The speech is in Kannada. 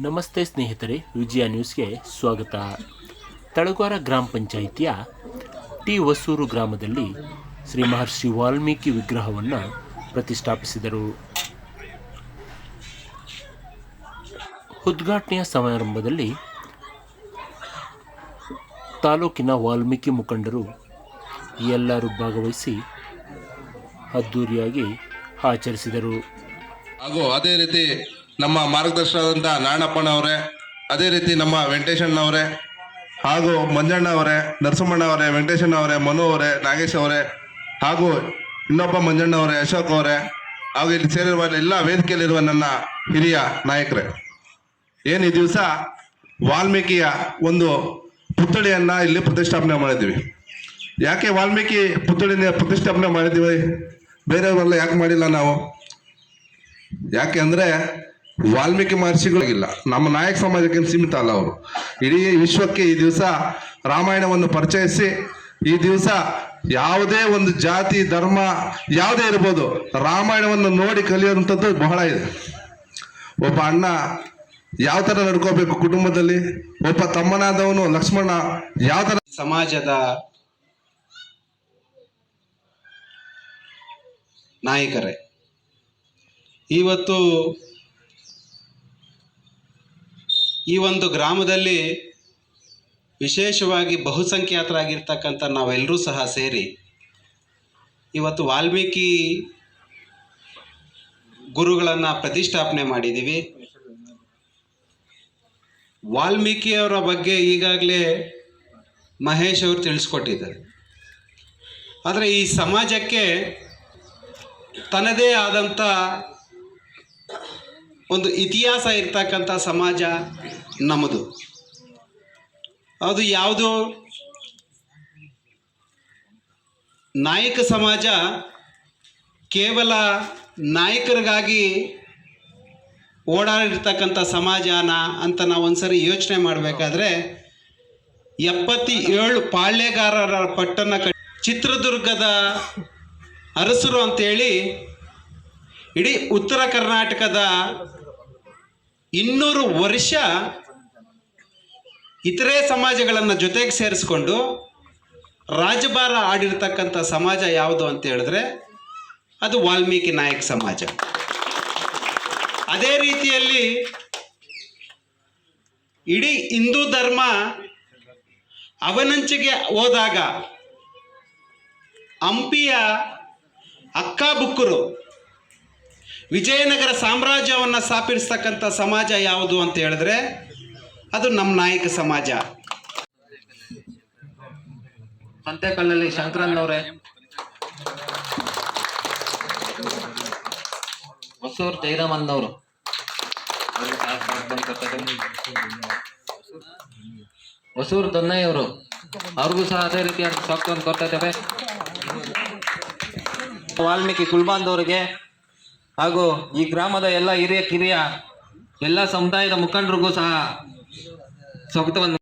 ನಮಸ್ತೆ ಸ್ನೇಹಿತರೆ, ವಿಜಯ ನ್ಯೂಸ್ಗೆ ಸ್ವಾಗತ. ತಳಗಾರ ಗ್ರಾಮ ಪಂಚಾಯಿತಿಯ ಟಿ ಹೊಸೂರು ಗ್ರಾಮದಲ್ಲಿ ಶ್ರೀ ಮಹರ್ಷಿ ವಾಲ್ಮೀಕಿ ವಿಗ್ರಹವನ್ನು ಪ್ರತಿಷ್ಠಾಪಿಸಿದರು. ಉದ್ಘಾಟನೆಯ ಸಮಾರಂಭದಲ್ಲಿ ತಾಲೂಕಿನ ವಾಲ್ಮೀಕಿ ಮುಖಂಡರು ಎಲ್ಲರೂ ಭಾಗವಹಿಸಿ ಅದ್ದೂರಿಯಾಗಿ ಆಚರಿಸಿದರು. ಹಾಗೂ ಅದೇ ರೀತಿ ನಮ್ಮ ಮಾರ್ಗದರ್ಶಕರಾದಂಥ ನಾರಾಯಣಪ್ಪನವರೇ, ಅದೇ ರೀತಿ ನಮ್ಮ ವೆಂಕಟೇಶಣ್ಣವರೇ ಹಾಗೂ ಮಂಜಣ್ಣವರೇ, ನರಸಿಂಹಣ್ಣವರೇ, ವೆಂಕಟೇಶಣ್ಣವರೇ, ಮನು ಅವರೇ, ನಾಗೇಶ್ ಅವರೇ ಹಾಗೂ ಇನ್ನೊಬ್ಬ ಮಂಜಣ್ಣವರೇ, ಅಶೋಕ್ ಅವರೇ ಹಾಗೂ ಇಲ್ಲಿ ಸೇರಿರುವ ಎಲ್ಲ ವೇದಿಕೆಯಲ್ಲಿರುವ ನನ್ನ ಹಿರಿಯ ನಾಯಕರೇ, ಏನು ಈ ದಿವಸ ವಾಲ್ಮೀಕಿಯ ಒಂದು ಪುತ್ಥಳಿಯನ್ನು ಇಲ್ಲಿ ಪ್ರತಿಷ್ಠಾಪನೆ ಮಾಡಿದ್ದೀವಿ. ಯಾಕೆ ವಾಲ್ಮೀಕಿ ಪುತ್ಥಳಿನ ಪ್ರತಿಷ್ಠಾಪನೆ ಮಾಡಿದ್ದೀವಿ, ಬೇರೆಯವರೆಲ್ಲ ಯಾಕೆ ಮಾಡಿಲ್ಲ ನಾವು? ಯಾಕೆ ಅಂದರೆ ವಾಲ್ಮೀಕಿ ಮಹರ್ಷಿಗಳಿಗಿಲ್ಲ, ನಮ್ಮ ನಾಯಕ ಸಮಾಜಕ್ಕೆ ಸೀಮಿತ ಅಲ್ಲ. ಅವರು ಇಡೀ ವಿಶ್ವಕ್ಕೆ ಈ ದಿವಸ ರಾಮಾಯಣವನ್ನು ಪರಿಚಯಿಸಿ, ಈ ದಿವಸ ಯಾವುದೇ ಒಂದು ಜಾತಿ ಧರ್ಮ ಯಾವುದೇ ಇರ್ಬೋದು, ರಾಮಾಯಣವನ್ನು ನೋಡಿ ಕಲಿಯುವಂಥದ್ದು ಬಹಳ ಇದೆ. ಒಬ್ಬ ಅಣ್ಣ ಯಾವ ಥರ ನಡ್ಕೋಬೇಕು ಕುಟುಂಬದಲ್ಲಿ, ಒಬ್ಬ ತಮ್ಮನಾದವನು ಲಕ್ಷ್ಮಣ ಯಾವ ಥರ ಸಮಾಜದ ನಾಯಕರೇ, ಇವತ್ತು ಈ ಒಂದು ಗ್ರಾಮದಲ್ಲಿ ವಿಶೇಷವಾಗಿ ಬಹುಸಂಖ್ಯಾತರಾಗಿರ್ತಕ್ಕಂಥ ನಾವೆಲ್ಲರೂ ಸಹ ಸೇರಿ ಇವತ್ತು ವಾಲ್ಮೀಕಿ ಗುರುಗಳನ್ನು ಪ್ರತಿಷ್ಠಾಪನೆ ಮಾಡಿದ್ದೀವಿ. ವಾಲ್ಮೀಕಿಯವರ ಬಗ್ಗೆ ಈಗಾಗಲೇ ಮಹೇಶ್ ಅವರು ತಿಳಿಸ್ಕೊಟ್ಟಿದ್ದಾರೆ. ಆದರೆ ಈ ಸಮಾಜಕ್ಕೆ ತನ್ನದೇ ಆದಂಥ ಒಂದು ಇತಿಹಾಸ ಇರ್ತಕ್ಕಂಥ ಸಮಾಜ ನಮ್ಮದು. ಅದು ಯಾವುದು ನಾಯಕ ಸಮಾಜ ಕೇವಲ ನಾಯಕರಿಗಾಗಿ ಓಡಾಡಿರ್ತಕ್ಕಂಥ ಸಮಾಜನ ಅಂತ ನಾವು ಒಂದ್ಸರಿ ಯೋಚನೆ ಮಾಡಬೇಕಾದ್ರೆ 77 ಪಾಳ್ಯಗಾರರ ಪಟ್ಟಣ ಚಿತ್ರದುರ್ಗದ ಅರಸರು ಅಂತೇಳಿ ಇಡೀ ಉತ್ತರ ಕರ್ನಾಟಕದ 200 ವರ್ಷ ಇತರೆ ಸಮಾಜಗಳನ್ನು ಜೊತೆಗೆ ಸೇರಿಸ್ಕೊಂಡು ರಾಜಭಾರ ಆಡಿರ್ತಕ್ಕಂಥ ಸಮಾಜ ಯಾವುದು ಅಂತ ಹೇಳಿದ್ರೆ ಅದು ವಾಲ್ಮೀಕಿ ನಾಯಕ ಸಮಾಜ. ಅದೇ ರೀತಿಯಲ್ಲಿ ಇಡೀ ಹಿಂದೂ ಧರ್ಮ ಅವನಂಚಿಗೆ ಹೋದಾಗ ಹಂಪಿಯ ಅಕ್ಕಾಬುಕ್ಕರು ವಿಜಯನಗರ ಸಾಮ್ರಾಜ್ಯವನ್ನು ಸ್ಥಾಪಿಸ್ತಕ್ಕಂಥ ಸಮಾಜ ಯಾವುದು ಅಂತ ಹೇಳಿದ್ರೆ ಅದು ನಮ್ಮ ನಾಯಕ ಸಮಾಜ. ಸಂತೆಕಲ್ಲಲ್ಲಿ ಶಂಕರನ್ನವರೇ, ಹೊಸೂರು ಜೈರಾಮನ್ನವರು, ಹೊಸೂರು ದೊನ್ನಯ್ಯವರು, ಅವ್ರಿಗೂ ಸಹ ಅದೇ ರೀತಿಯಾದ ಸ್ವಾಗತವನ್ನು ಕೊಡ್ತಾ ಇದ್ದೇವೆ. ವಾಲ್ಮೀಕಿ ಕುಲ್ಬಾಂದವರಿಗೆ ಹಾಗೂ ಈ ಗ್ರಾಮದ ಎಲ್ಲ ಹಿರಿಯ ಕಿರಿಯ ಎಲ್ಲ ಸಮುದಾಯದ ಮುಖಂಡರಿಗೂ ಸಹ ಸ್ವಾಗತವನ್ನು.